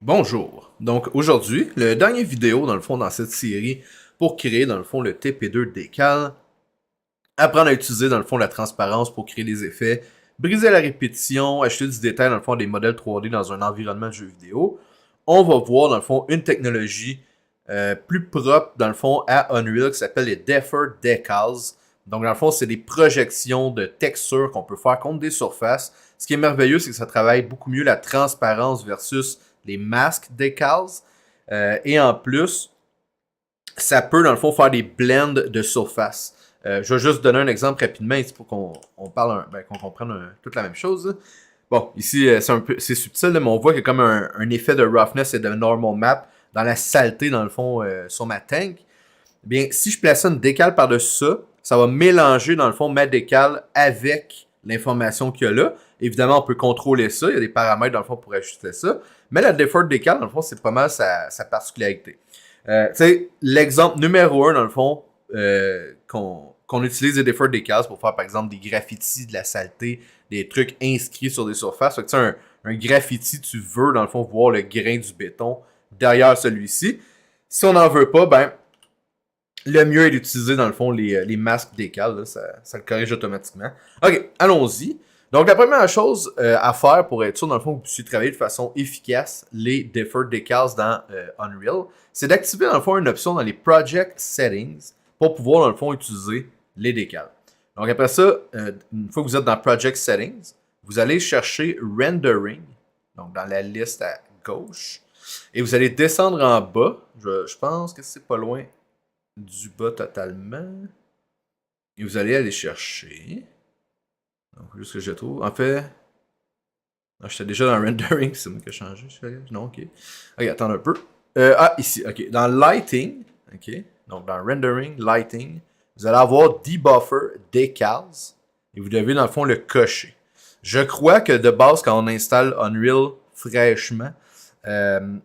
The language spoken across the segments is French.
Bonjour. Donc aujourd'hui, le dernier vidéo dans le fond dans cette série pour créer dans le fond le TP2 décal, apprendre à utiliser dans le fond la transparence pour créer des effets, briser la répétition, acheter du détail dans le fond des modèles 3D dans un environnement de jeu vidéo. On va voir dans le fond une technologie plus propre dans le fond à Unreal qui s'appelle les Deferred Decals. Donc dans le fond, c'est des projections de textures qu'on peut faire contre des surfaces. Ce qui est merveilleux, c'est que ça travaille beaucoup mieux la transparence versus les masques decals. Et en plus, ça peut, dans le fond, faire des blends de surface. Je vais juste donner un exemple rapidement ici pour qu'on parle, qu'on comprenne toute la même chose. Bon, ici, c'est subtil, mais on voit qu'il y a comme un effet de roughness et de normal map dans la saleté, dans le fond, sur ma tank. Eh bien, si je place une décale par-dessus ça, ça va mélanger, dans le fond, ma décale avec l'information qu'il y a là. Évidemment, on peut contrôler ça. Il y a des paramètres, dans le fond, pour ajuster ça. Mais la deferred décale, dans le fond, c'est pas mal sa particularité. Tu sais, l'exemple numéro 1, dans le fond, qu'on utilise des deferred decals pour faire, par exemple, des graffitis, de la saleté, des trucs inscrits sur des surfaces. Fait que, tu sais, un graffiti, tu veux, dans le fond, voir le grain du béton derrière celui-ci. Si on n'en veut pas, ben, le mieux est d'utiliser, dans le fond, les masques décals. Là, ça le corrige automatiquement. OK, allons-y. Donc, la première chose à faire pour être sûr, dans le fond, que vous puissiez travailler de façon efficace les Deferred Decals dans Unreal, c'est d'activer, dans le fond, une option dans les Project Settings pour pouvoir, dans le fond, utiliser les décals. Donc, après ça, une fois que vous êtes dans Project Settings, vous allez chercher Rendering, donc dans la liste à gauche, et vous allez descendre en bas. Je pense que c'est pas loin du bas totalement. Et vous allez aller chercher... Donc, juste que je trouve. En fait. Non, j'étais déjà dans rendering, c'est moi qui ai changé. Non, ok. Ok, attends un peu. Ici, ok. Dans lighting, ok. Donc, dans rendering, lighting, vous allez avoir debuffer decals. Et vous devez, dans le fond, le cocher. Je crois que de base, quand on installe Unreal fraîchement,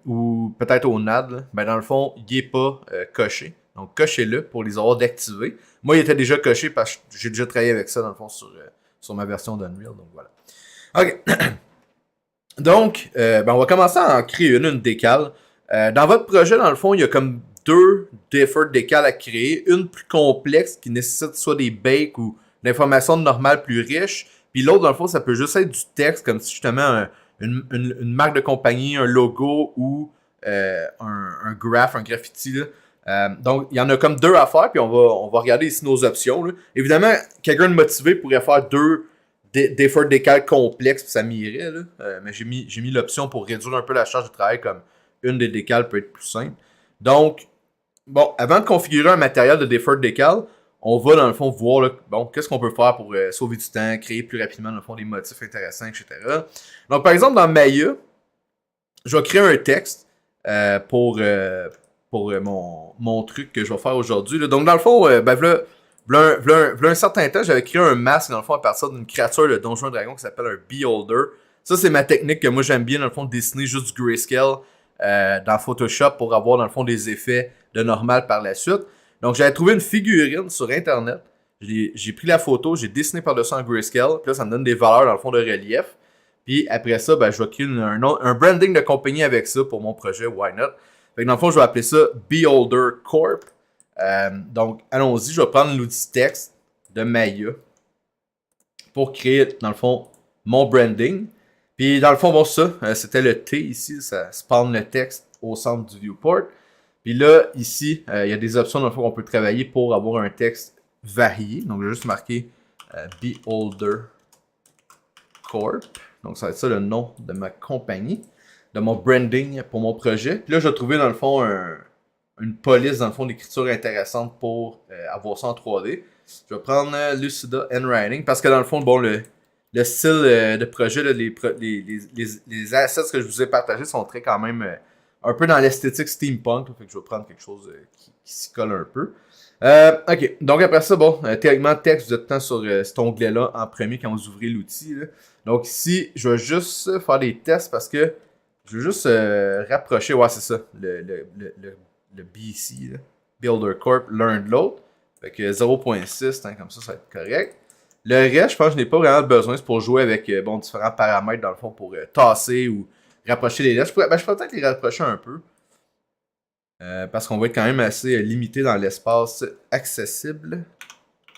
ou peut-être au NAD, ben dans le fond, il n'est pas coché. Donc, cochez-le pour les avoir d'activer. Moi, il était déjà coché parce que j'ai déjà travaillé avec ça, dans le fond, sur ma version d'Unreal, donc voilà. OK. Donc, on va commencer à en créer une décale. Dans votre projet, dans le fond, il y a comme deux deferred décales à créer. Une plus complexe qui nécessite soit des bakes ou l'information normale plus riche. Puis l'autre, dans le fond, ça peut juste être du texte, comme si justement une marque de compagnie, un logo ou un graph, un graffiti. Là. Donc, il y en a comme deux à faire, puis on va regarder ici nos options. Là. Évidemment, quelqu'un de motivé pourrait faire deux deferred décales complexes, puis ça m'irait. Mais j'ai mis l'option pour réduire un peu la charge de travail, comme une des décales peut être plus simple. Donc, bon, avant de configurer un matériel de deferred décal, on va dans le fond voir, là, bon, qu'est-ce qu'on peut faire pour sauver du temps, créer plus rapidement, dans le fond, des motifs intéressants, etc. Donc, par exemple, dans Maya, je vais créer un texte pour mon truc que je vais faire aujourd'hui. Donc, dans le fond, v'là un certain temps, j'avais créé un masque, dans le fond, à partir d'une créature de Donjon Dragon qui s'appelle un Beholder. Ça, c'est ma technique que moi, j'aime bien, dans le fond, de dessiner juste du grayscale dans Photoshop pour avoir, dans le fond, des effets de normal par la suite. Donc, j'avais trouvé une figurine sur Internet. J'ai pris la photo, j'ai dessiné par-dessus en grayscale. Puis là, ça me donne des valeurs, dans le fond, de relief. Puis après ça, je vais créer un branding de compagnie avec ça pour mon projet Why Not. Fait que dans le fond, je vais appeler ça Beholder Corp. Donc, allons-y. Je vais prendre l'outil texte de Maya pour créer, dans le fond, mon branding. Puis, dans le fond, bon, ça, c'était le T ici. Ça spawn le texte au centre du viewport. Puis là, ici, il y a des options, dans le fond, qu'on peut travailler pour avoir un texte varié. Donc, je vais juste marquer Beholder Corp. Donc, ça va être ça le nom de ma compagnie, de mon branding pour mon projet. Puis là, je vais trouver, dans le fond, une police, dans le fond, d'écriture intéressante pour avoir ça en 3D. Je vais prendre Lucida Handwriting parce que, dans le fond, bon, le style de projet, là, les assets que je vous ai partagés sont très quand même un peu dans l'esthétique steampunk. Là, fait que je vais prendre quelque chose qui s'y colle un peu. Ok, donc après ça, bon, théoriquement, texte, vous êtes tout le temps sur cet onglet-là en premier quand vous ouvrez l'outil. Donc ici, je vais juste faire des tests parce que je veux juste rapprocher, ouais, c'est ça, le BC, là, Builder Corp, l'un de l'autre. Fait que 0.6, hein, comme ça va être correct. Le reste, je pense que je n'ai pas vraiment besoin, c'est pour jouer avec différents paramètres dans le fond pour tasser ou rapprocher les lettres. Je pourrais peut-être les rapprocher un peu. Parce qu'on va être quand même assez limité dans l'espace accessible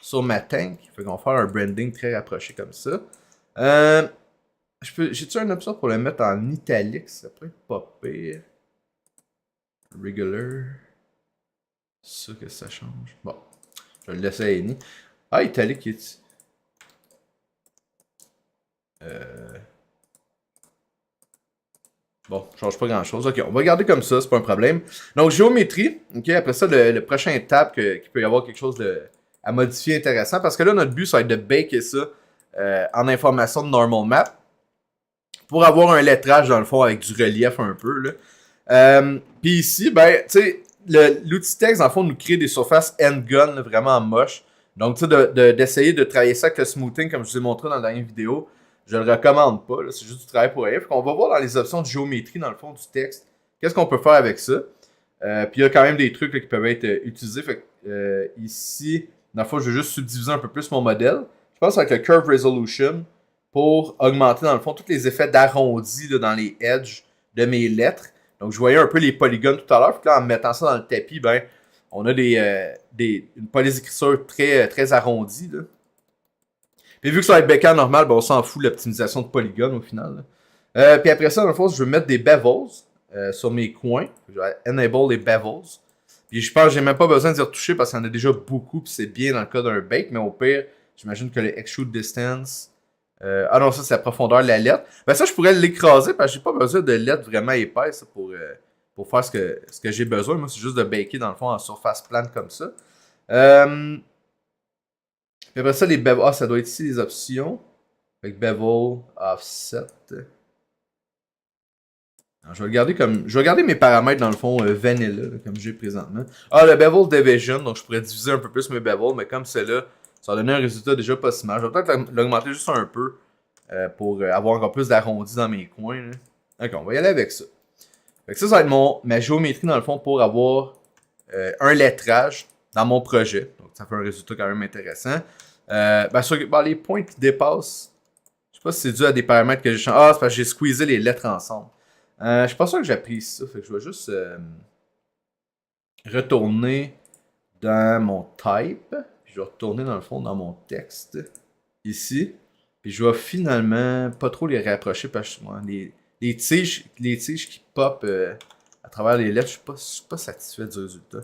sur ma tank. Fait qu'on va faire un branding très rapproché comme ça. J'ai-tu une option pour le mettre en italique? Ça pourrait être pas pire. Regular. C'est ça que ça change. Bon. Je vais le laisser à Any. Ah, italique est. Bon, ça change pas grand chose. Ok, on va garder comme ça, c'est pas un problème. Donc, géométrie. Ok, après ça, le prochain étape qu'il peut y avoir quelque chose à modifier intéressant. Parce que là, notre but, ça va être de baker ça en information de normal map. Pour avoir un lettrage, dans le fond, avec du relief un peu. Là. Puis ici, ben, tu sais, l'outil texte, dans le fond, nous crée des surfaces endgun là, vraiment moches. Donc, tu sais, d'essayer de travailler ça avec le smoothing, comme je vous ai montré dans la dernière vidéo, je le recommande pas. C'est juste du travail pour rien. On va voir dans les options de géométrie, dans le fond, du texte, qu'est-ce qu'on peut faire avec ça. Puis il y a quand même des trucs là, qui peuvent être utilisés. Fait que, ici, dans le fond, je vais juste subdiviser un peu plus mon modèle. Je pense avec le Curve Resolution pour augmenter, dans le fond, tous les effets d'arrondi dans les edges de mes lettres. Donc, je voyais un peu les polygones tout à l'heure. Puis là, en mettant ça dans le tapis, ben, on a une police d'écriture très, très arrondie. Là. Puis vu que ça va être bécane normal, ben, on s'en fout de l'optimisation de polygones au final. Puis après ça, dans le fond, je veux mettre des bevels sur mes coins. Je vais enable les bevels. Puis je pense que j'ai même pas besoin d'y retoucher parce qu'il y en a déjà beaucoup. Puis c'est bien dans le cas d'un bake. Mais au pire, j'imagine que le extrude distance. Ah non, ça c'est la profondeur de la lettre. Ben ça, je pourrais l'écraser parce que j'ai pas besoin de lettres vraiment épaisses pour faire ce que j'ai besoin. Moi, c'est juste de baker dans le fond en surface plane comme ça. Puis après ça, les bevel. Ah, ça doit être ici les options. Avec bevel, offset. Alors, je vais regarder mes paramètres dans le fond vanilla, là, comme j'ai présentement. Ah, le bevel division, donc je pourrais diviser un peu plus mes bevels, mais comme c'est là, ça va donner un résultat déjà pas si mal. Je vais peut-être l'augmenter juste un peu pour avoir encore plus d'arrondi dans mes coins. Là. Ok, on va y aller avec ça. Fait que ça va être ma géométrie dans le fond pour avoir un lettrage dans mon projet. Donc ça fait un résultat quand même intéressant. Les points qui dépassent, je sais pas si c'est dû à des paramètres que j'ai changé. Ah, c'est parce que j'ai squeezé les lettres ensemble. Je suis pas sûr que j'apprécie ça. Fait que je vais juste retourner dans mon type. Puis je vais retourner dans le fond dans mon texte. Ici. Puis je vais finalement pas trop les rapprocher parce que moi, les tiges qui pop à travers les lettres, je suis pas satisfait du résultat.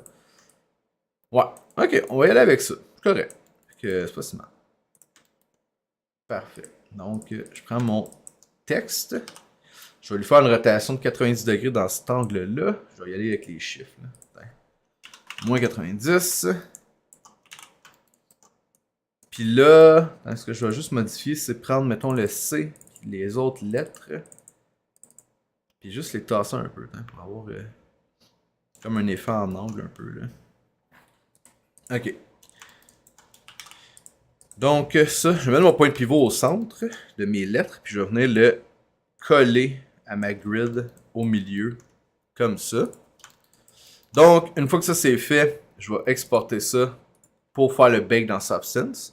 Ouais. Ok, on va y aller avec ça. C'est correct. C'est pas si mal. Parfait. Donc, je prends mon texte. Je vais lui faire une rotation de 90 degrés dans cet angle-là. Je vais y aller avec les chiffres. Là. Moins 90. Puis là, ce que je vais juste modifier, c'est prendre, mettons, le C et les autres lettres. Puis juste les tasser un peu, pour avoir comme un effet en angle un peu. Là. Ok. Donc ça, je vais mettre mon point de pivot au centre de mes lettres. Puis je vais venir le coller à ma grid au milieu, comme ça. Donc, une fois que ça c'est fait, je vais exporter ça pour faire le bake dans Substance.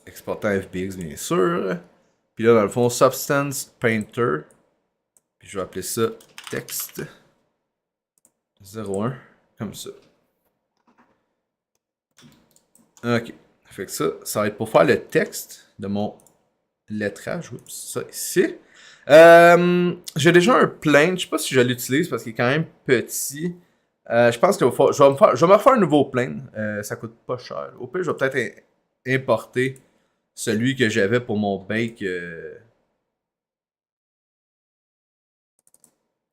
Exporter en FBX, bien sûr. Puis là, dans le fond, Substance Painter. Puis je vais appeler ça texte 01, comme ça. Ok. Fait que ça va être pour faire le texte de mon lettrage. Oups, ça ici. J'ai déjà un plane. Je sais pas si je l'utilise parce qu'il est quand même petit. Je pense que je vais me refaire un nouveau plane. Ça coûte pas cher. Au pire, je vais peut-être importer celui que j'avais pour mon bake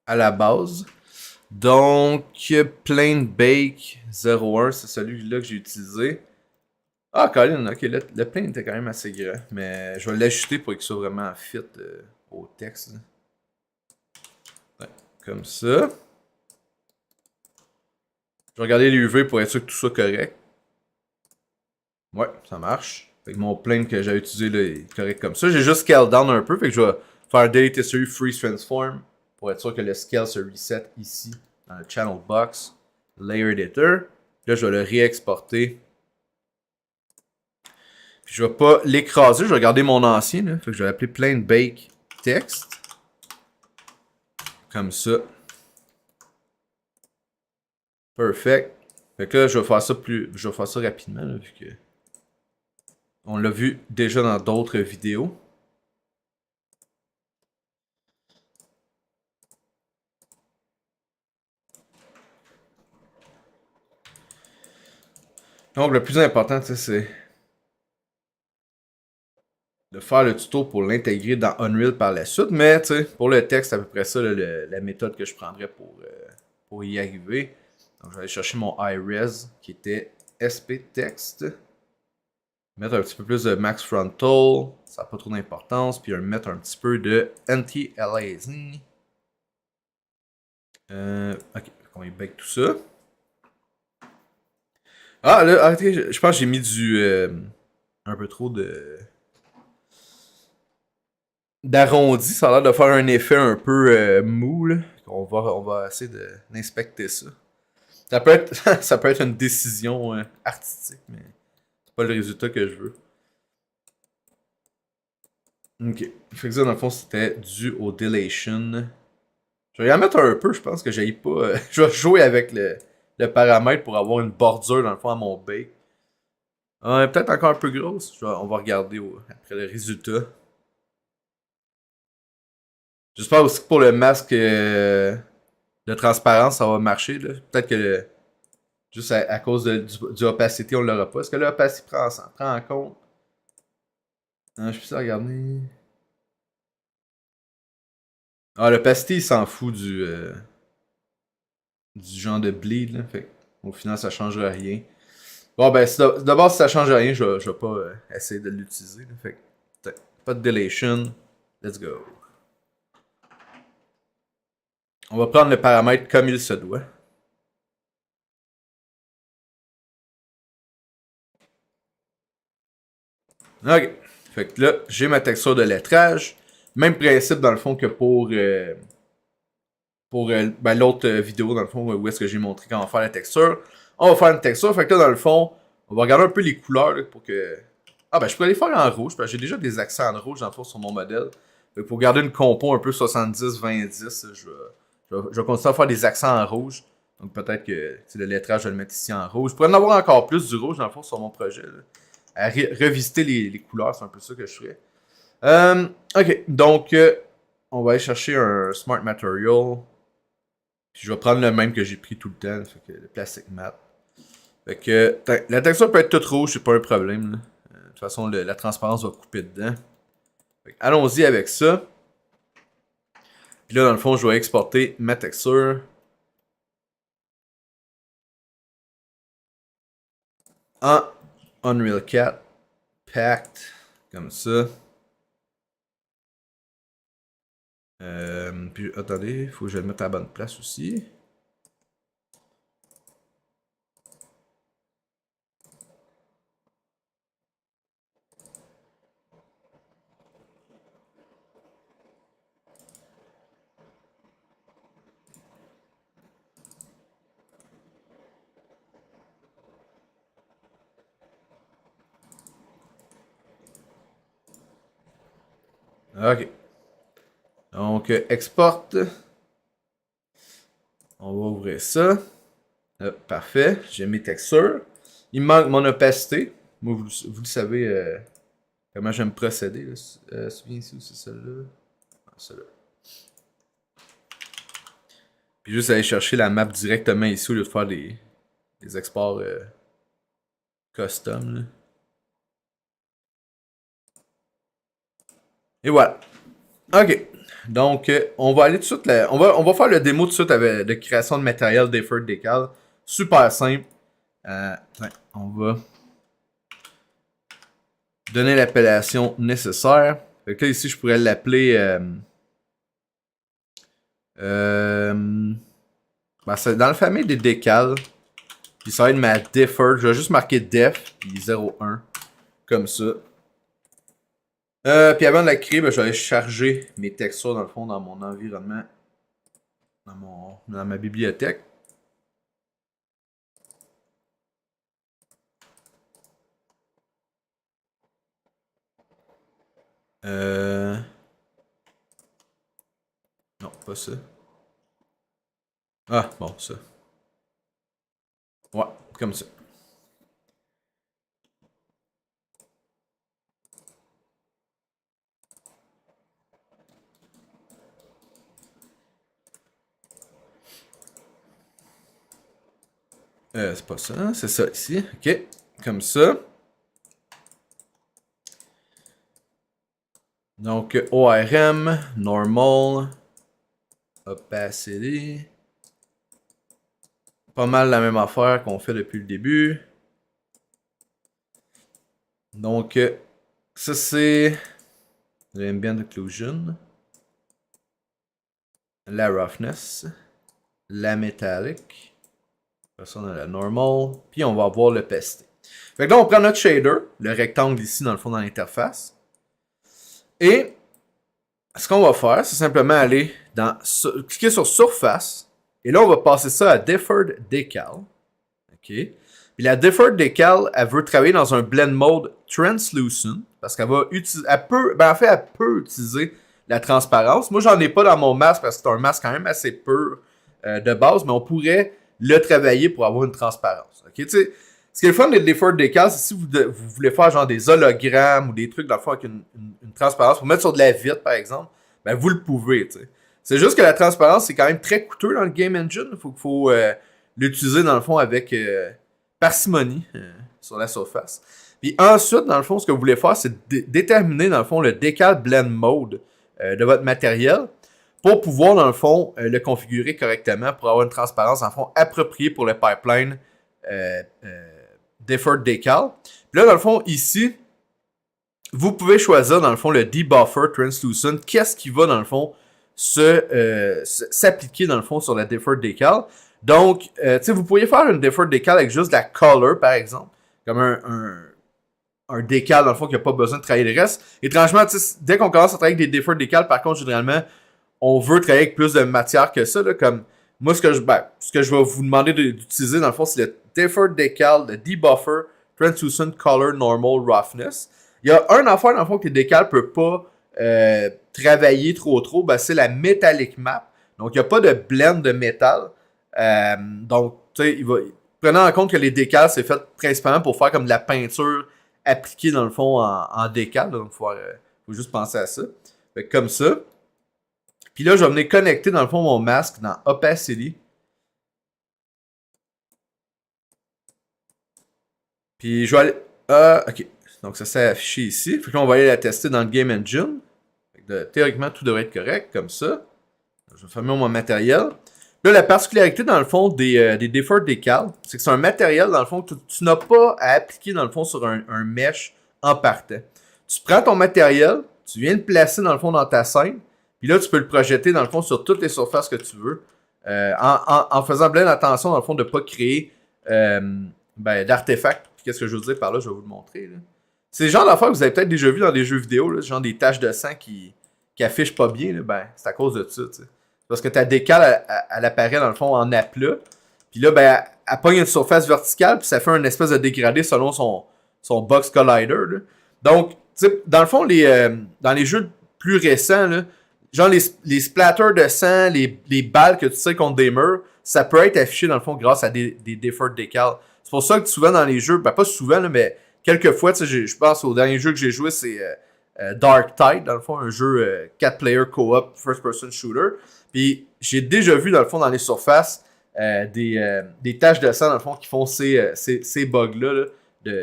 à la base. Donc, Plane Bake 01, c'est celui-là que j'ai utilisé. Ah, Colin, ok, le plane était quand même assez grand. Mais je vais l'ajuster pour qu'il soit vraiment fit au texte. Ouais, comme ça. Je vais regarder l'UV pour être sûr que tout soit correct. Ouais, ça marche. Fait que mon plane que j'ai utilisé là est correct comme ça. J'ai juste scale down un peu. Fait que je vais faire Delete History Freeze Transform pour être sûr que le scale se reset ici dans le Channel Box Layer Editor. Là, je vais le réexporter Puis je vais pas l'écraser, je vais garder mon ancien, là. Fait que je vais l'appeler plain bake text. Comme ça. Perfect. Fait que là, je vais faire ça rapidement, là, vu que on l'a vu déjà dans d'autres vidéos. Donc, le plus important, c'est de faire le tuto pour l'intégrer dans Unreal par la suite. Mais, tu sais, pour le texte, c'est à peu près ça, là, la méthode que je prendrais pour y arriver. Donc, je vais aller chercher mon iRes, qui était SPText. Mettre un petit peu plus de max frontal, ça n'a pas trop d'importance. Puis mettre un petit peu de anti-aliasing. Ok, on va bake tout ça. Ah, là, arrêtez, je pense que j'ai mis un peu trop d'arrondi. Ça a l'air de faire un effet un peu mou, là. On va essayer d'inspecter ça. Ça peut être une décision artistique, mais c'est pas le résultat que je veux. Ok. Fait que ça, dans le fond, c'était dû au delation. Je vais y en mettre un peu, je pense que j'aille pas. Je vais jouer avec le paramètre pour avoir une bordure, dans le fond, à mon bake. Peut-être encore un peu grosse. On va regarder après le résultat. J'espère aussi que pour le masque de transparence, ça va marcher. Peut-être que juste à cause du opacity, on l'aura pas. Est-ce que l'opacity prend en compte? Je peux ça regarder. Ah, l'opacity, il s'en fout du genre de bleed. Là. Fait au final, ça changera rien. Bon, ben, d'abord, si ça change rien, je vais pas essayer de l'utiliser. Fait pas de delation. Let's go. On va prendre le paramètre comme il se doit. Ok. Fait que là, j'ai ma texture de lettrage. Même principe dans le fond que pour ben, l'autre vidéo, dans le fond, où est-ce que j'ai montré comment faire la texture. On va faire une texture. Fait que là, dans le fond, on va regarder un peu les couleurs là, pour que. Ah ben, je pourrais les faire en rouge, parce que j'ai déjà des accents en rouge dans le fond sur mon modèle. Fait que pour garder une compo un peu 70-20-10, je vais continuer à faire des accents en rouge. Donc peut-être que le lettrage, je vais le mettre ici en rouge. Je pourrais en avoir encore plus du rouge dans le fond sur mon projet. Là. À revisiter les couleurs, c'est un peu ça que je ferais. Ok, donc on va aller chercher un Smart Material. Puis je vais prendre le même que j'ai pris tout le temps, fait que le plastic mat. Fait que la texture peut être toute rouge, c'est pas un problème. Là. De toute façon, la transparence va couper dedans. Allons-y avec ça. Puis là, dans le fond, je vais exporter ma texture. En Unreal 4. Packed. Comme ça. Puis attendez, il faut que je le mette à la bonne place aussi. Ok. Donc, export. On va ouvrir ça. Parfait. J'ai mes textures. Il me manque mon opacité. Moi, vous le savez comment j'aime procéder. Souviens-tu où c'est celle-là? Ah, celle-là. Puis juste aller chercher la map directement ici au lieu de faire des exports custom. Là. Et voilà. Ok. Donc, on va aller tout de suite. On va faire le démo tout de suite avec de création de matériel Deferred Decal. Super simple. On va donner l'appellation nécessaire. Fait que là, ici, je pourrais l'appeler. Ben, c'est dans la famille des décals. Puis ça va être ma deferred. Je vais juste marquer def, puis 0,1. Comme ça. Puis avant de la créer, ben, je vais aller charger mes textures dans le fond dans mon environnement. Dans ma bibliothèque. Non, pas ça. Ah, bon, ça. Ouais, comme ça. C'est pas ça, c'est ça ici. Ok, comme ça. Donc, ORM, Normal, Opacity. Pas mal la même affaire qu'on fait depuis le début. Donc, ça c'est l'ambient occlusion, la roughness, la metallic. Après ça, on a la normal. Puis on va voir le pesté. Fait que là, on prend notre shader, le rectangle ici dans le fond dans l'interface. Et ce qu'on va faire, c'est simplement aller cliquer sur surface. Et là, on va passer ça à Deferred Decal. OK. Puis la Deferred Decal, elle veut travailler dans un blend mode translucent. Parce qu'elle va utiliser. Elle peut utiliser la transparence. Moi, j'en ai pas dans mon masque parce que c'est un masque quand même assez pur de base. Mais on pourrait le travailler pour avoir une transparence. OK. Tu sais, ce qui est le fun des Deferred Decal, c'est si vous voulez faire genre des hologrammes ou des trucs dans le fond avec une transparence, pour mettre sur de la vitre par exemple, ben vous le pouvez. T'sais. C'est juste que la transparence, c'est quand même très coûteux dans le Game Engine. Il faut l'utiliser dans le fond avec parcimonie sur la surface. Puis ensuite, dans le fond, ce que vous voulez faire, c'est déterminer dans le fond le Decal Blend Mode de votre matériel pour pouvoir, dans le fond, le configurer correctement pour avoir une transparence, dans le fond, appropriée pour le pipeline Deferred Decal. Puis là, dans le fond, ici, vous pouvez choisir, dans le fond, le Debuffer Translucent. Qu'est-ce qui va, dans le fond, s'appliquer, dans le fond, sur la Deferred Decal. Donc, tu sais, vous pourriez faire une Deferred Decal avec juste la color, par exemple. Comme un décal, dans le fond, qui n'a pas besoin de travailler le reste. Étrangement, dès qu'on commence à travailler avec des Deferred Decal, par contre, généralement, on veut travailler avec plus de matière que ça. Là, comme moi, ce que je vais vous demander d'utiliser, dans le fond, c'est le Deferred Decal, le Debuffer, Translucent Color Normal Roughness. Il y a un affaire, dans le fond, que les décals ne peuvent pas travailler trop, ben, c'est la Metallic Map. Donc, il n'y a pas de blend de métal. Donc, tu sais, prenant en compte que les décals, c'est fait principalement pour faire comme de la peinture appliquée, dans le fond, en décal. Donc, il faut juste penser à ça. Fait que comme ça. Puis là, je vais venir connecter, dans le fond, mon masque dans Opacity. Puis, je vais aller... OK. Donc, ça s'est affiché ici. Fait que là, on va aller la tester dans le Game Engine. Théoriquement, tout devrait être correct, comme ça. Je vais fermer mon matériel. Là, la particularité, dans le fond, des Deferred Decal, c'est que c'est un matériel, dans le fond, que tu n'as pas à appliquer, dans le fond, sur un mesh en partant. Tu prends ton matériel, tu viens le placer, dans le fond, dans ta scène, puis là, tu peux le projeter, dans le fond, sur toutes les surfaces que tu veux, en faisant bien attention, dans le fond, de ne pas créer d'artefacts. Qu'est-ce que je veux dire par là? Je vais vous le montrer, là. C'est le genre d'affaires que vous avez peut-être déjà vu dans des jeux vidéo, là, genre des taches de sang qui affichent pas bien, là, ben, c'est à cause de ça, tu sais. Parce que ta décale, elle apparaît dans le fond en aplat. Puis là, ben, elle pogne une surface verticale, puis ça fait une espèce de dégradé selon son box collider. Là. Donc, tu sais, dans le fond, dans les jeux plus récents, là, genre les splatters de sang, les balles que tu sais contre des murs, ça peut être affiché dans le fond grâce à des deferred decals. C'est pour ça que souvent dans les jeux, ben pas souvent, là, mais quelques fois, tu sais, je pense au dernier jeu que j'ai joué, c'est Dark Tide, dans le fond, un jeu 4-player co-op first-person shooter. Puis j'ai déjà vu, dans le fond, dans les surfaces, des taches de sang, dans le fond, qui font ces bugs-là, là,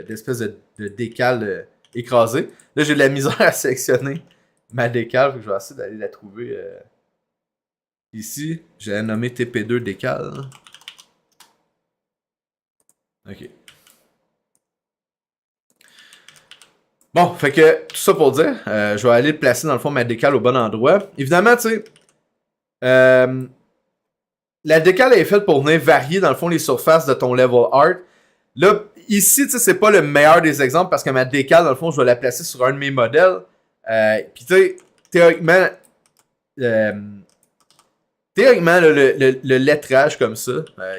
d'espèces de décales écrasées. Là, j'ai de la misère à sélectionner ma décale, je vais essayer d'aller la trouver ici. J'ai nommé TP2 décale. Ok. Bon, fait que tout ça pour dire, je vais aller placer dans le fond ma décale au bon endroit. Évidemment, tu sais, la décale est faite pour venir varier dans le fond les surfaces de ton level art. Là, ici, tu sais, c'est pas le meilleur des exemples parce que ma décale, dans le fond, je vais la placer sur un de mes modèles. Puis tu sais, théoriquement, le lettrage comme ça,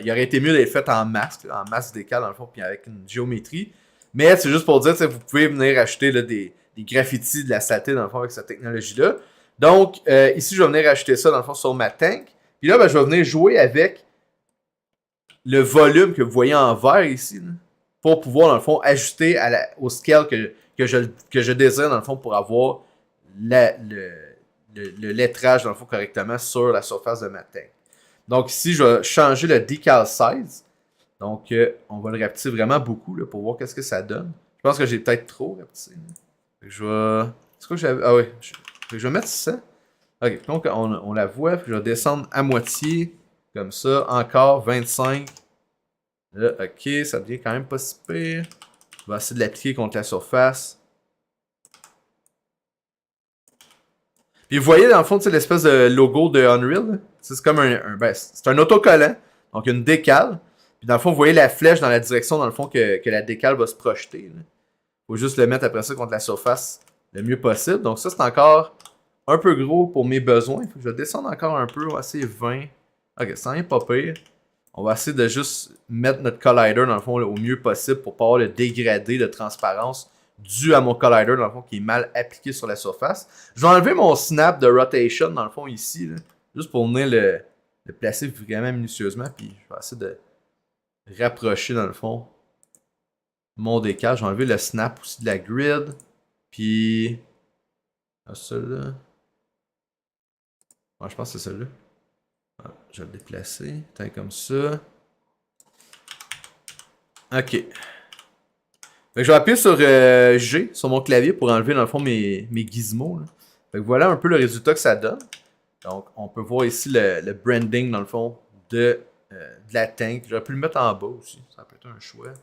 il aurait été mieux d'être fait en masque décale dans le fond, puis avec une géométrie. Mais c'est juste pour dire, vous pouvez venir acheter là, des des graffitis, de la saleté, dans le fond, avec cette technologie-là. Donc, ici, je vais venir ajouter ça, dans le fond, sur ma tank. Puis là, ben, je vais venir jouer avec le volume que vous voyez en vert ici, là, pour pouvoir, dans le fond, ajuster au scale que je désire, dans le fond, pour avoir le lettrage, dans le fond, correctement sur la surface de ma tank. Donc ici, je vais changer le decal size. Donc, on va le rapetisser vraiment beaucoup là, pour voir qu'est-ce que ça donne. Je pense que j'ai peut-être trop rapetissé. Je vais... C'est quoi que j'avais... Ah oui. Je vais mettre ça. Ok, donc on la voit. Puis je vais descendre à moitié. Comme ça. Encore 25. Là, ok, ça devient quand même pas si pire. Je vais essayer de l'appliquer contre la surface. Puis vous voyez dans le fond, l'espèce de logo de Unreal. C'est comme c'est un autocollant. Donc une décale. Puis dans le fond, vous voyez la flèche dans la direction, dans le fond, que la décale va se projeter. Il faut juste le mettre après ça contre la surface le mieux possible. Donc ça, c'est encore un peu gros pour mes besoins. Faut que je descende encore un peu. On va essayer 20. Ok, ça n'est pas pire. On va essayer de juste mettre notre collider, dans le fond, là, au mieux possible pour pas avoir le dégradé de transparence dû à mon collider, dans le fond, qui est mal appliqué sur la surface. Je vais enlever mon snap de rotation, dans le fond, ici, là, juste pour venir le placer vraiment minutieusement. Puis je vais essayer de rapprocher, dans le fond, mon décal. Je vais enlever le snap aussi de la grid. Puis... celui-là. Ouais, je pense que c'est celui-là. Je vais le déplacer. Comme ça. Ok. Fait que je vais appuyer sur G sur mon clavier pour enlever dans le fond mes gizmos. Là. Fait que voilà un peu le résultat que ça donne. Donc on peut voir ici le branding dans le fond de la tank. J'aurais pu le mettre en bas aussi. Ça peut être un choix.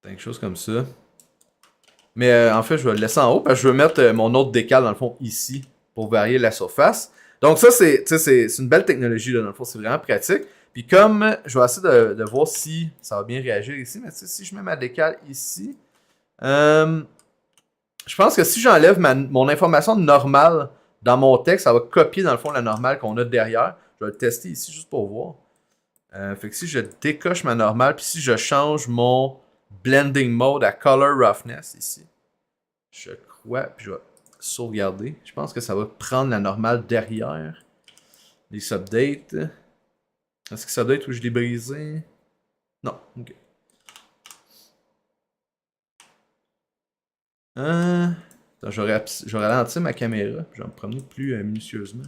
Quelque chose comme ça. Mais en fait, je vais le laisser en haut parce que je veux mettre mon autre décal dans le fond ici pour varier la surface. Donc ça, c'est une belle technologie là, dans le fond. C'est vraiment pratique. Puis comme je vais essayer de voir si ça va bien réagir ici, mais si je mets ma décale ici, je pense que si j'enlève mon information normale dans mon texte, ça va copier dans le fond la normale qu'on a derrière. Je vais le tester ici juste pour voir. Fait que si je décoche ma normale, puis si je change mon blending mode à color roughness ici, je crois, puis je vais sauvegarder. Je pense que ça va prendre la normale derrière les subdates. Est-ce que ça doit être où je l'ai brisé? Non, ok. Je vais ralentir ma caméra. Je vais me promener plus minutieusement.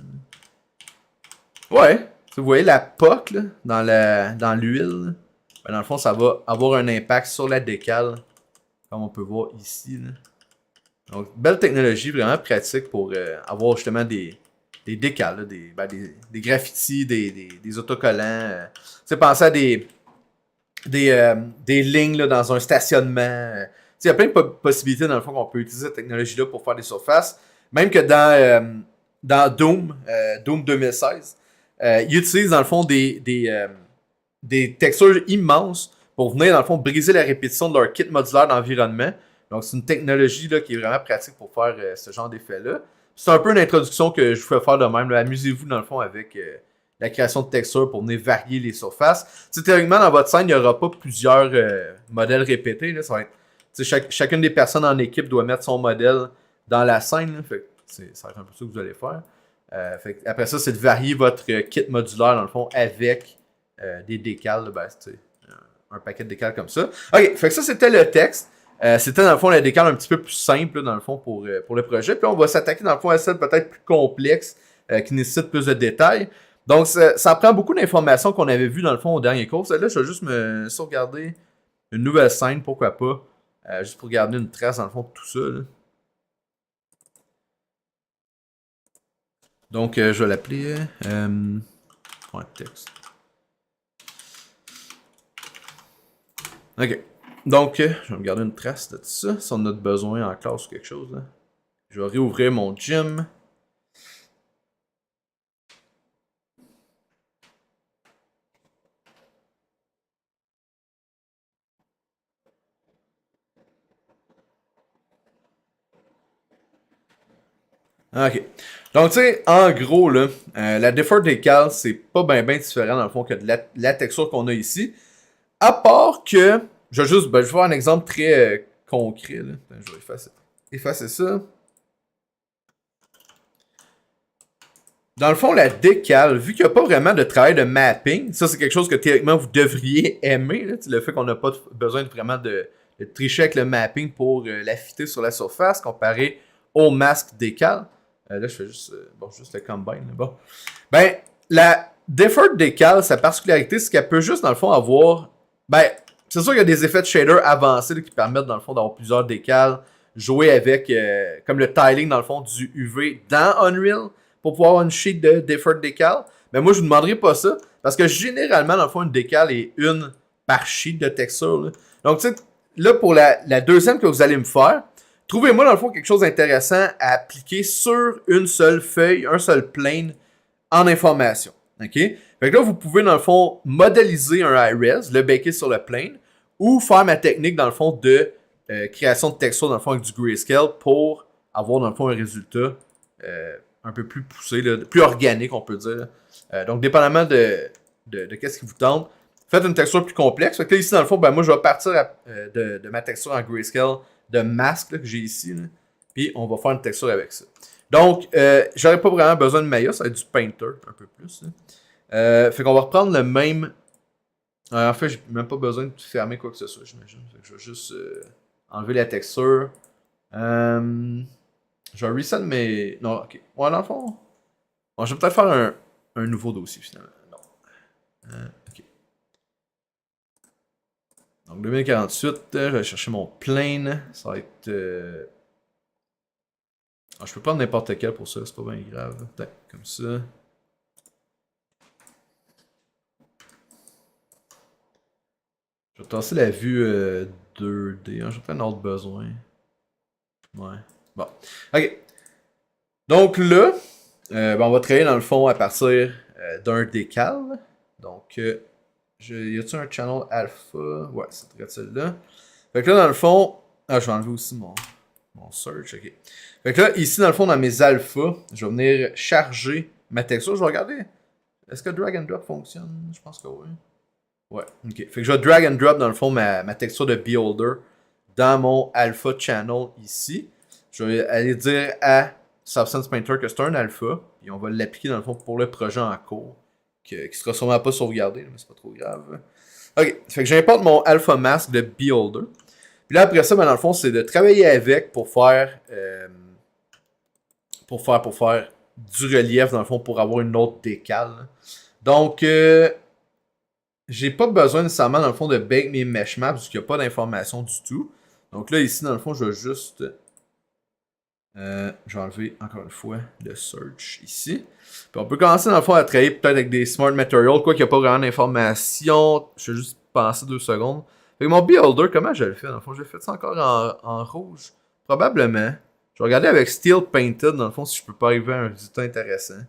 Ouais, vous voyez la POC là, dans l'huile. Ben, dans le fond, ça va avoir un impact sur la décale. Comme on peut voir ici. Là. Donc, belle technologie, vraiment pratique pour avoir justement des décales, là, des graffitis, des autocollants. Tu sais, penser à des lignes là, dans un stationnement. Il y a plein de possibilités dans le fond qu'on peut utiliser cette technologie-là pour faire des surfaces. Même que dans Doom 2016, ils utilisent dans le fond des textures immenses pour venir dans le fond briser la répétition de leur kit modulaire d'environnement. Donc c'est une technologie là, qui est vraiment pratique pour faire ce genre d'effet-là. C'est un peu une introduction que je vous fais faire de même. Amusez-vous dans le fond avec la création de textures pour venir varier les surfaces. T'sais, théoriquement, dans votre scène, il n'y aura pas plusieurs modèles répétés. Là. Ça va être, chacune des personnes en équipe doit mettre son modèle dans la scène. Là. Fait ça va être un peu ça que vous allez faire. Après ça, c'est de varier votre kit modulaire, dans le fond, avec des décales. Ben, un paquet de décales comme ça. Ok, fait que ça, c'était le texte. C'était dans le fond la décale un petit peu plus simple, là, dans le fond, pour le projet. Puis on va s'attaquer, dans le fond, à celle peut-être plus complexe, qui nécessite plus de détails. Donc, ça prend beaucoup d'informations qu'on avait vues, dans le fond, au dernier cours. Là, je vais juste me sauvegarder une nouvelle scène, pourquoi pas. Juste pour garder une trace, dans le fond, de tout ça. Là. Donc, je vais l'appeler... texte. Ok. Donc, je vais me garder une trace de tout ça, si on a besoin en classe ou quelque chose. Là. Je vais réouvrir mon gym. Ok. Donc, tu sais, en gros, là, la default decal, c'est pas bien différent dans le fond que de la texture qu'on a ici. À part que, je vais juste, je vais faire un exemple très concret, là. Attends, je vais effacer ça. Dans le fond, la décale, vu qu'il n'y a pas vraiment de travail de mapping, ça c'est quelque chose que théoriquement vous devriez aimer, là, le fait qu'on n'a pas besoin vraiment de tricher avec le mapping pour l'affiter sur la surface comparé au masque décale. Là, je fais juste, juste le combine. Là, bon. Ben, la deferred décale, sa particularité, c'est qu'elle peut juste, dans le fond, avoir... Ben, c'est sûr qu'il y a des effets de shader avancés là, qui permettent, dans le fond, d'avoir plusieurs décales, jouer avec, comme le tiling, dans le fond, du UV dans Unreal, pour pouvoir avoir une sheet de deferred décale. Mais moi, je vous demanderai pas ça, parce que généralement, dans le fond, une décale est une par sheet de texture. Là. Donc, tu sais, là, pour la deuxième que vous allez me faire, trouvez-moi, dans le fond, quelque chose d'intéressant à appliquer sur une seule feuille, un seul plane en information. OK? Fait que là, vous pouvez, dans le fond, modéliser un high-res, le baker sur le plane, ou faire ma technique, dans le fond, de création de texture, dans le fond, avec du grayscale pour avoir, dans le fond, un résultat un peu plus poussé, là, plus organique, on peut dire. Donc, dépendamment de qu'est-ce qui vous tente, faites une texture plus complexe. Fait que là, ici, dans le fond, ben, moi, je vais partir de ma texture en grayscale de masque là, que j'ai ici. Là, puis, on va faire une texture avec ça. Donc, j'aurais pas vraiment besoin de Maya, ça va être du Painter, un peu plus. Fait qu'on va reprendre le même... en fait, j'ai même pas besoin de fermer quoi que ce soit, j'imagine. Fait que je vais juste enlever la texture. Je vais reset mes... Non, ok. Ouais, dans le fond... Bon, je vais peut-être faire un nouveau dossier, finalement. Non. Ok. Donc, 2048, je vais aller chercher mon plane. Ça va être... je peux prendre n'importe quel pour ça, c'est pas bien grave. Peut-être comme ça. Je vais tasser la vue 2D. Hein. J'ai pas un autre besoin. Ouais. Bon. Ok. Donc là, ben on va travailler dans le fond à partir d'un décal. Donc, y a-tu un channel alpha? Ouais, c'est très celui-là. Fait que là, dans le fond, je vais enlever aussi mon search. Ok. Fait que là, ici, dans le fond, dans mes alphas, je vais venir charger ma texture. Je vais regarder. Est-ce que drag and drop fonctionne? Je pense que oui. Ouais, ok. Fait que je vais drag and drop dans le fond ma texture de Beholder dans mon alpha channel ici. Je vais aller dire à Substance Painter que c'est un alpha, et on va l'appliquer dans le fond pour le projet en cours, qui sera sûrement pas sauvegardé, mais c'est pas trop grave. Ok, fait que j'importe mon alpha mask de Beholder. Puis là après ça, ben, dans le fond, c'est de travailler avec pour faire du relief dans le fond pour avoir une autre décale. Donc j'ai pas besoin nécessairement, dans le fond, de bake mes mesh maps, parce qu'il n'y a pas d'informations du tout. Donc là, ici, dans le fond, je vais juste... je vais enlever, encore une fois, le search ici. Puis on peut commencer, dans le fond, à travailler peut-être avec des smart materials, quoi qu'il n'y a pas vraiment d'informations. Je vais juste penser 2 secondes. Fait que mon Beholder, comment je le fais, dans le fond? J'ai fait ça encore en rouge. Probablement. Je vais regarder avec Steel Painted, dans le fond, si je peux pas arriver à un résultat intéressant.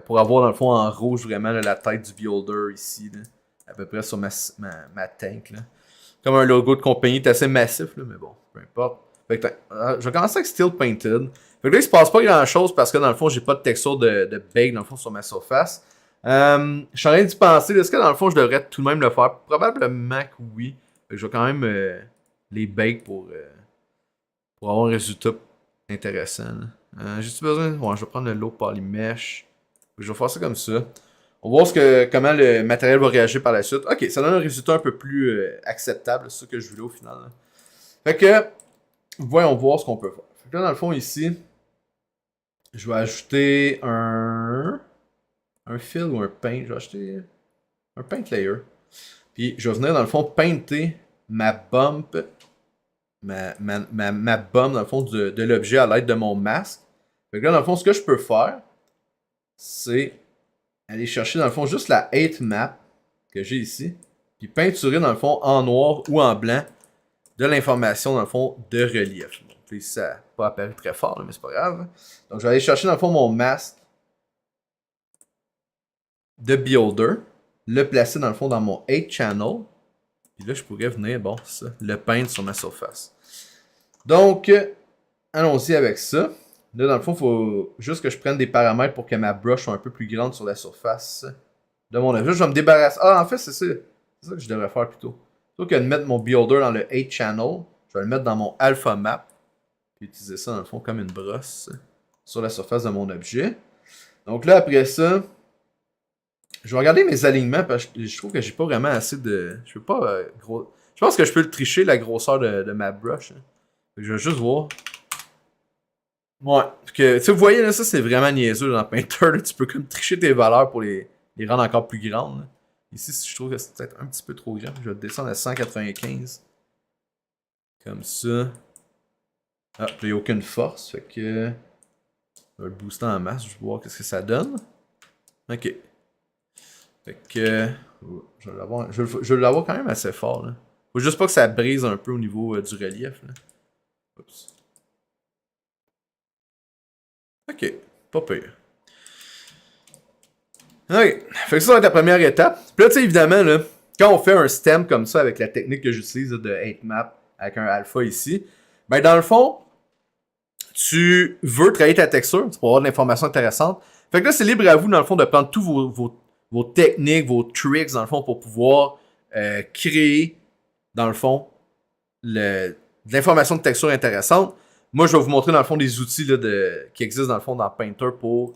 Pour avoir, dans le fond, en rouge, vraiment, là, la tête du Beholder ici, là. À peu près sur ma tank. Là. Comme un logo de compagnie, c'est assez massif, là, mais bon, peu importe. Fait que, je vais commencer avec Steel Painted. Fait que là, il se passe pas grand chose parce que dans le fond, j'ai pas de texture de bake dans le fond sur ma surface. Je suis en train d'y penser. Est-ce que dans le fond, je devrais tout de même le faire? Probablement que oui. Fait que je vais quand même les bake pour avoir un résultat intéressant. J'ai-tu besoin? Ouais, je vais prendre le low polymesh. Je vais faire ça comme ça. On va voir comment le matériel va réagir par la suite. Ok, ça donne un résultat un peu plus acceptable. C'est ça que je voulais au final. Là. Fait que, voyons voir ce qu'on peut faire. Fait que là, dans le fond, ici, je vais ajouter un fill ou un paint. Je vais acheter un paint layer. Puis, je vais venir, dans le fond, painter ma bump, ma bump, dans le fond, de l'objet à l'aide de mon masque. Fait que là, dans le fond, ce que je peux faire, c'est aller chercher dans le fond juste la 8 map que j'ai ici, puis peinturer dans le fond en noir ou en blanc de l'information dans le fond de relief. Donc ici ça n'a pas apparu très fort, là, mais c'est pas grave. Donc je vais aller chercher dans le fond mon masque de Beholder, le placer dans le fond dans mon 8 channel, puis là je pourrais venir, bon, ça, le peindre sur ma surface. Donc, allons-y avec ça. Là, dans le fond, il faut juste que je prenne des paramètres pour que ma brush soit un peu plus grande sur la surface de mon objet. Je vais me débarrasser. Ah, en fait, c'est ça. C'est ça que je devrais faire plutôt. Plutôt que de mettre mon builder dans le 8 channel, je vais le mettre dans mon alpha map. Puis utiliser ça dans le fond comme une brosse sur la surface de mon objet. Donc là, après ça, je vais regarder mes alignements parce que je trouve que j'ai pas vraiment assez de. Je peux pas gros. Je pense que je peux le tricher la grosseur de ma brush. Hein. Je vais juste voir. Ouais. Que, tu sais, vous voyez là, ça c'est vraiment niaiseux dans Painter. Là, tu peux comme tricher tes valeurs pour les rendre encore plus grandes. Là. Ici, je trouve que c'est peut-être un petit peu trop grand. Je vais descendre à 195. Comme ça. Ah, puis il n'y a aucune force. Fait que. Je vais le booster en masse. Je vais voir qu'est-ce que ça donne. Ok. Fait que. Je vais l'avoir quand même assez fort. Là. Faut juste pas que ça brise un peu au niveau du relief. Là. Oups. Ok. Pas pire. Ok. Fait que ça va être la première étape. Puis là, tu sais, évidemment, là, quand on fait un stem comme ça avec la technique que j'utilise de 8 map avec un alpha ici, ben dans le fond, tu veux travailler ta texture, tu peux avoir de l'information intéressante. Fait que là, c'est libre à vous, dans le fond, de prendre tous vos techniques, vos tricks, dans le fond, pour pouvoir créer, dans le fond, de l'information de texture intéressante. Moi, je vais vous montrer, dans le fond, des outils là, qui existent, dans le fond, dans Painter pour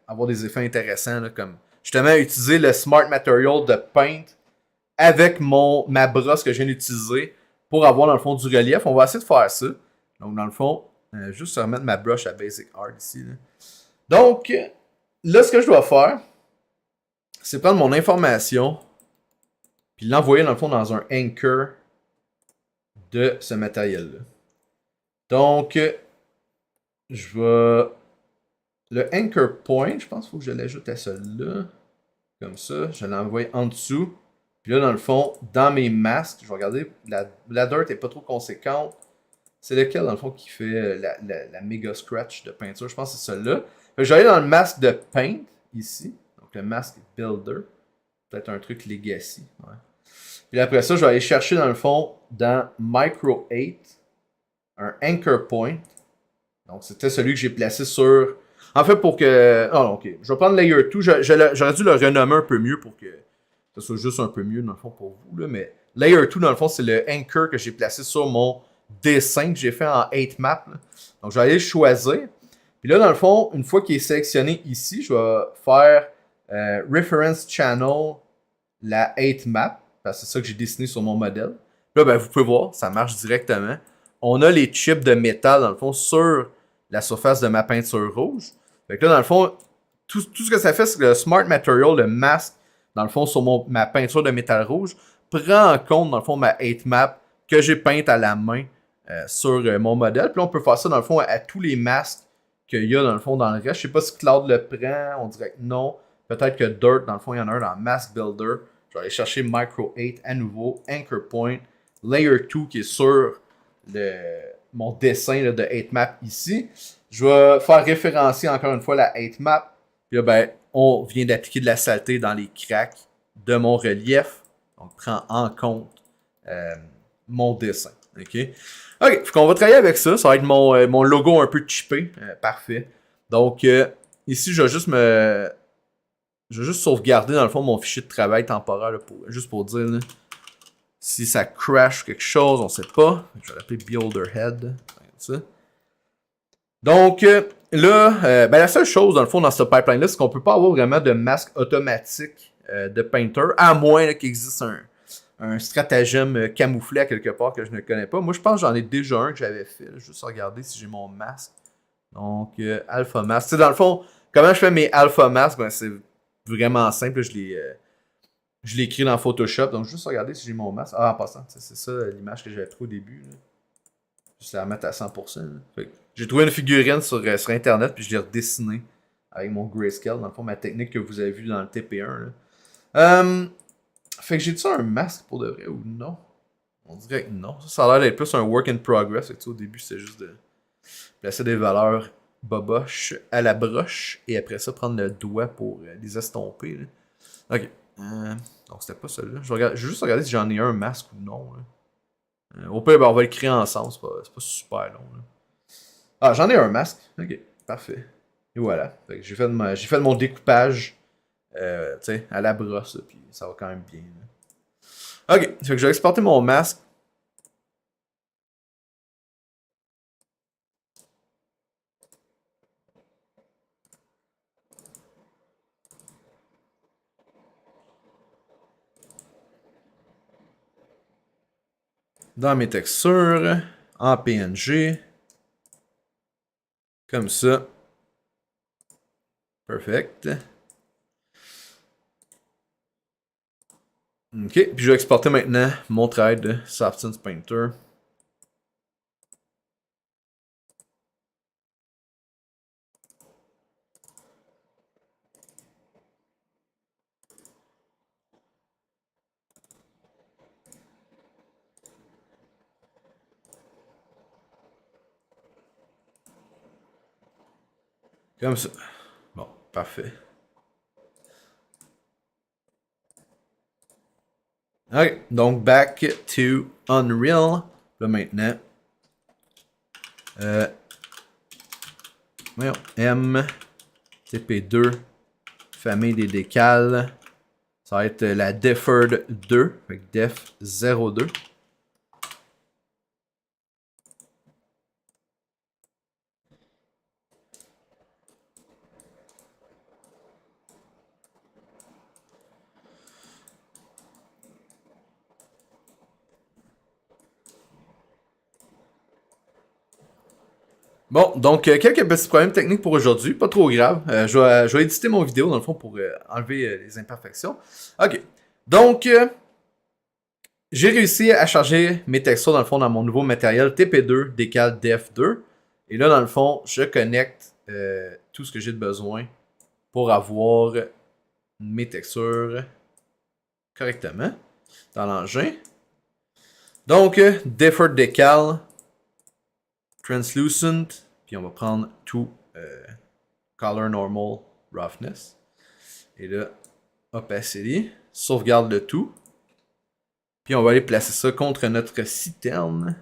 avoir des effets intéressants, là, comme justement utiliser le Smart Material de Paint avec ma brosse que je viens d'utiliser pour avoir, dans le fond, du relief. On va essayer de faire ça. Donc, dans le fond, juste remettre ma brush à Basic Art ici. Là. Donc, là, ce que je dois faire, c'est prendre mon information puis l'envoyer, dans le fond, dans un anchor de ce matériel-là. Donc, je vais... Le anchor point, je pense qu'il faut que je l'ajoute à celui-là. Comme ça, je l'envoie en dessous. Puis là, dans le fond, dans mes masques, je vais regarder, la dirt est pas trop conséquente. C'est lequel, dans le fond, qui fait la méga scratch de peinture? Je pense que c'est celui-là. Je vais aller dans le masque de paint, ici. Donc, le masque builder. Peut-être un truc legacy. Ouais. Puis après ça, je vais aller chercher, dans le fond, dans Micro 8, un anchor point. Donc, c'était celui que j'ai placé sur... En fait, pour que... Oh, ok. Je vais prendre Layer 2. J'aurais dû le renommer un peu mieux pour que ça soit juste un peu mieux, dans le fond, pour vous. Là. Mais Layer 2, dans le fond, c'est le anchor que j'ai placé sur mon dessin que j'ai fait en 8 map. Là. Donc, je vais aller le choisir. Puis là, dans le fond, une fois qu'il est sélectionné ici, je vais faire Reference Channel, la 8 map, parce que c'est ça que j'ai dessiné sur mon modèle. Là, ben, vous pouvez voir, ça marche directement. On a les chips de métal, dans le fond, sur la surface de ma peinture rouge. Fait que là, dans le fond, tout ce que ça fait, c'est que le Smart Material, le masque, dans le fond, sur ma peinture de métal rouge, prend en compte, dans le fond, ma 8 map que j'ai peinte à la main sur mon modèle. Puis là, on peut faire ça, dans le fond, à tous les masques qu'il y a, dans le fond, dans le reste. Je sais pas si Cloud le prend, on dirait que non. Peut-être que Dirt, dans le fond, il y en a un dans Mask Builder. Je vais aller chercher Micro 8 à nouveau, Anchor Point, Layer 2 qui est sur mon dessin là, de 8 map ici. Je vais faire référencer encore une fois la 8 map. Puis là, ben, on vient d'appliquer de la saleté dans les cracks de mon relief. Donc, prend en compte mon dessin. OK? OK, on va travailler avec ça. Ça va être mon logo un peu chippé. Parfait. Donc, ici, je vais juste sauvegarder, dans le fond, mon fichier de travail temporaire, là, juste pour dire là, si ça crash quelque chose, on sait pas. Je vais l'appeler Builder Head. Ça. Donc, là, ben, la seule chose, dans le fond, dans ce pipeline-là, c'est qu'on peut pas avoir vraiment de masque automatique de Painter, à moins qu'il existe un stratagème camouflé à quelque part que je ne connais pas. Moi, je pense que j'en ai déjà un que j'avais fait. Là, juste regarder si j'ai mon masque. Donc, Alpha Mask. Tu sais, dans le fond, comment je fais mes Alpha Masks? Ben, c'est vraiment simple. Je l'ai écrit dans Photoshop. Donc, juste regarder si j'ai mon masque. Ah, en passant, c'est ça l'image que j'avais trouvée au début. Là. Juste la remettre à 100%. J'ai trouvé une figurine sur Internet, puis je l'ai redessinée avec mon grayscale. Dans le fond, ma technique que vous avez vue dans le TP1. Là. Fait que j'ai-tu un masque pour de vrai ou non? On dirait que non. Ça a l'air d'être plus un work in progress. Fait que, au début, c'est juste de placer des valeurs boboches à la broche et après ça, prendre le doigt pour les estomper. Là. Ok. Donc, c'était pas celui-là. Je vais juste regarder si j'en ai un masque ou non. Au pire, ben, on va le créer ensemble. C'est pas super long. Là. Ah, j'en ai un masque. Ok, parfait. Et voilà. Fait que j'ai fait mon découpage à la brosse. Puis ça va quand même bien. Là. Ok, fait que je vais exporter mon masque. Dans mes textures, en PNG. Comme ça. Perfect. Ok, puis je vais exporter maintenant mon travail de Substance Painter. Comme ça. Bon, parfait. Ok, donc back to Unreal. Là maintenant. Voyons, M, TP2, famille des décales. Ça va être la Deferred 2, avec Def 02. Bon, donc quelques petits problèmes techniques pour aujourd'hui, pas trop grave. Je vais éditer mon vidéo dans le fond pour enlever les imperfections. Ok, donc j'ai réussi à charger mes textures dans le fond dans mon nouveau matériel TP2 Decal Def2. Et là dans le fond, je connecte tout ce que j'ai de besoin pour avoir mes textures correctement dans l'engin. Donc, Deferred Decal, Translucent, puis on va prendre tout Color Normal Roughness. Et là, Opacity, sauvegarde le tout. Puis on va aller placer ça contre notre citerne.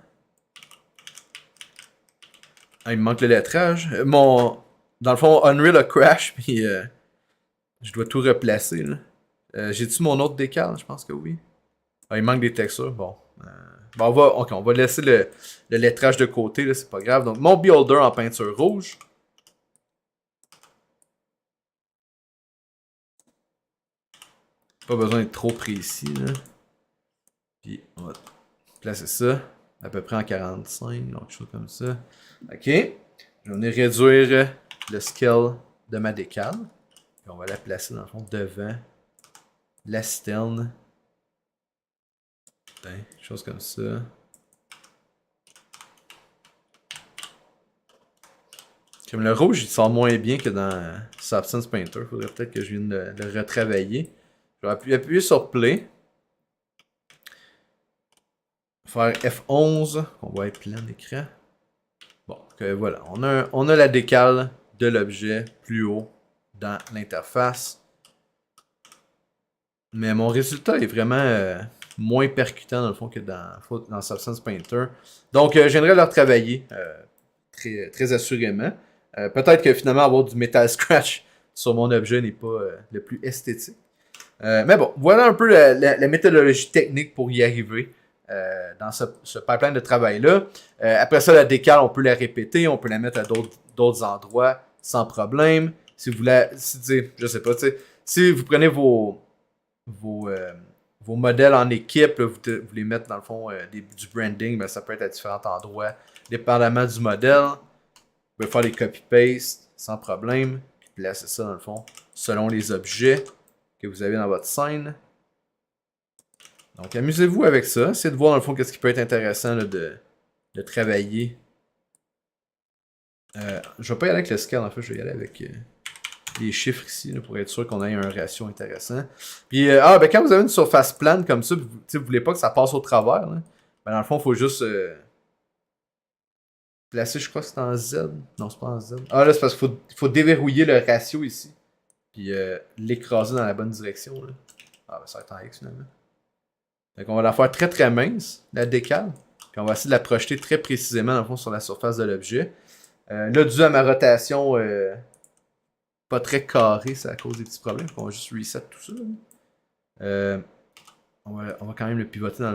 Ah, il me manque le lettrage. Dans le fond, Unreal a crash, puis je dois tout replacer. J'ai-tu mon autre décal? Je pense que oui. Ah, il manque des textures. Bon. Bon, on va laisser le lettrage de côté, c'est pas grave. Donc, mon builder en peinture rouge. Pas besoin d'être trop précis. Là. Puis, on va placer ça à peu près en 45, donc quelque chose comme ça. Ok. Je vais venir réduire le scale de ma décale. Puis on va la placer dans le fond devant la citerne. Quelque chose comme ça. Comme le rouge, il sort moins bien que dans Substance Painter. Faudrait peut-être que je vienne le retravailler. Je vais appuyer sur Play. Faire F11. On va être plein d'écran. Bon, voilà. On a la décale de l'objet plus haut dans l'interface. Mais mon résultat est vraiment moins percutant dans le fond que dans Substance Painter. Donc, je viendrai le retravailler très, très assurément. Peut-être que finalement avoir du Metal Scratch sur mon objet n'est pas le plus esthétique. Mais bon, voilà un peu la méthodologie technique pour y arriver dans ce pipeline de travail-là. Après ça, la décale, on peut la répéter, on peut la mettre à d'autres endroits sans problème. Si vous voulez, je sais pas, si vous prenez vos modèles en équipe, là, vous les mettre dans le fond du branding, ben, ça peut être à différents endroits, dépendamment du modèle. Vous pouvez faire des copy-paste sans problème, puis placer ça dans le fond selon les objets que vous avez dans votre scène. Donc amusez-vous avec ça, essayez de voir dans le fond qu'est-ce qui peut être intéressant là, de travailler. Je vais pas y aller avec le scale, en fait, je vais y aller avec les chiffres ici là, pour être sûr qu'on ait un ratio intéressant. Puis, ben, quand vous avez une surface plane comme ça, vous voulez pas que ça passe au travers, là, ben, dans le fond, il faut juste placer, je crois que c'est en Z. Non, c'est pas en Z. Ah là, c'est parce qu'il faut déverrouiller le ratio ici. Puis l'écraser dans la bonne direction. Là. Ah, ben ça va être en X finalement. Donc on va la faire très très mince, la décale. Puis on va essayer de la projeter très précisément dans le fond sur la surface de l'objet. Là, dû à ma rotation pas très carrée, c'est à cause des petits problèmes. On va juste reset tout ça. on va quand même le pivoter dans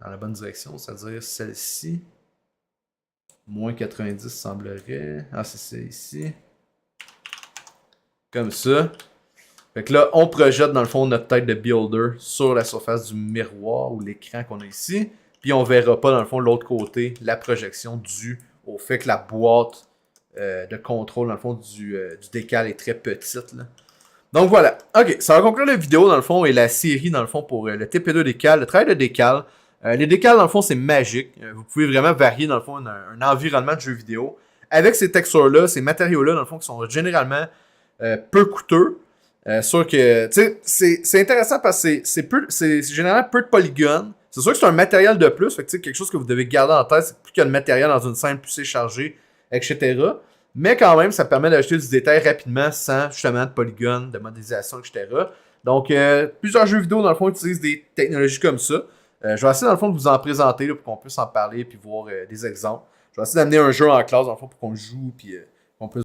la bonne direction, c'est-à-dire celle-ci. Moins 90 semblerait. Ah, c'est ça ici. Comme ça. Fait que là, on projette dans le fond notre tête de builder sur la surface du miroir ou l'écran qu'on a ici. Puis on verra pas dans le fond l'autre côté la projection due au fait que la boîte de contrôle dans le fond du décal est très petite. Là. Donc voilà. Ok, ça va conclure la vidéo dans le fond et la série dans le fond pour le TP2 décal, le travail de décal. Les décals dans le fond c'est magique. Vous pouvez vraiment varier dans le fond un environnement de jeu vidéo. Avec ces textures-là, ces matériaux-là dans le fond qui sont généralement peu coûteux. Sûr que, tu sais, c'est intéressant parce que c'est généralement peu de polygones. C'est sûr que c'est un matériel de plus, fait que, quelque chose que vous devez garder en tête, c'est plus qu'il y a de matériel dans une scène plus chargée, etc. Mais quand même, ça permet d'ajouter du détail rapidement sans justement de polygones, de modélisation, etc. Donc, plusieurs jeux vidéo, dans le fond, utilisent des technologies comme ça. Je vais essayer, dans le fond, de vous en présenter là, pour qu'on puisse en parler et voir des exemples. Je vais essayer d'amener un jeu en classe, dans le fond, pour qu'on joue, puis